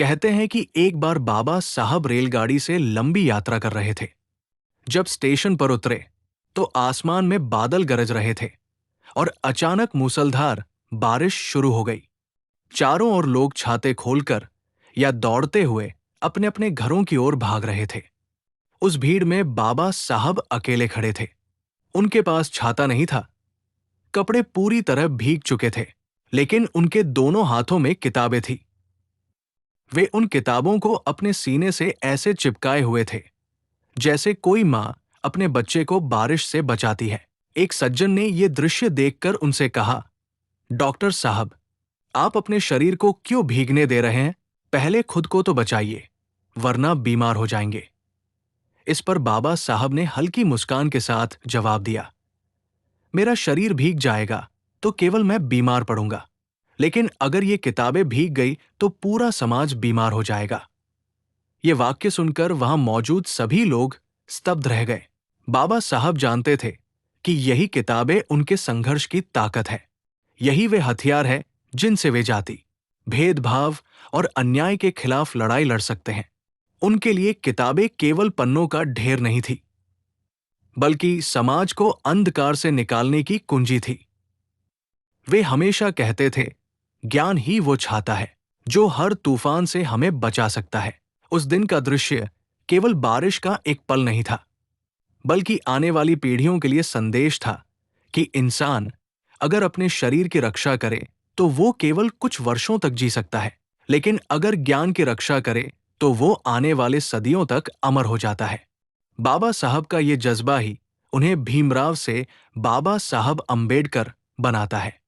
कहते हैं कि एक बार बाबा साहब रेलगाड़ी से लंबी यात्रा कर रहे थे। जब स्टेशन पर उतरे तो आसमान में बादल गरज रहे थे और अचानक मूसलधार बारिश शुरू हो गई। चारों ओर लोग छाते खोलकर या दौड़ते हुए अपने अपने घरों की ओर भाग रहे थे। उस भीड़ में बाबा साहब अकेले खड़े थे। उनके पास छाता नहीं था, कपड़े पूरी तरह भीग चुके थे, लेकिन उनके दोनों हाथों में किताबें थी। वे उन किताबों को अपने सीने से ऐसे चिपकाए हुए थे जैसे कोई मां अपने बच्चे को बारिश से बचाती है। एक सज्जन ने यह दृश्य देखकर उनसे कहा, डॉक्टर साहब, आप अपने शरीर को क्यों भीगने दे रहे हैं? पहले खुद को तो बचाइए, वरना बीमार हो जाएंगे। इस पर बाबा साहब ने हल्की मुस्कान के साथ जवाब दिया, मेरा शरीर भीग जाएगा तो केवल मैं बीमार पड़ूंगा, लेकिन अगर ये किताबें भीग गई तो पूरा समाज बीमार हो जाएगा। ये वाक्य सुनकर वहां मौजूद सभी लोग स्तब्ध रह गए। बाबा साहब जानते थे कि यही किताबें उनके संघर्ष की ताकत है। यही वे हथियार है जिनसे वे जाति, भेदभाव और अन्याय के खिलाफ लड़ाई लड़ सकते हैं। उनके लिए किताबें केवल पन्नों का ढेर नहीं थी, बल्कि समाज को अंधकार से निकालने की कुंजी थी। वे हमेशा कहते थे, ज्ञान ही वो छाता है जो हर तूफान से हमें बचा सकता है। उस दिन का दृश्य केवल बारिश का एक पल नहीं था, बल्कि आने वाली पीढ़ियों के लिए संदेश था कि इंसान अगर अपने शरीर की रक्षा करे तो वो केवल कुछ वर्षों तक जी सकता है, लेकिन अगर ज्ञान की रक्षा करे तो वो आने वाले सदियों तक अमर हो जाता है। बाबा साहब का ये जज्बा ही उन्हें भीमराव से बाबा साहब अंबेडकर बनाता है।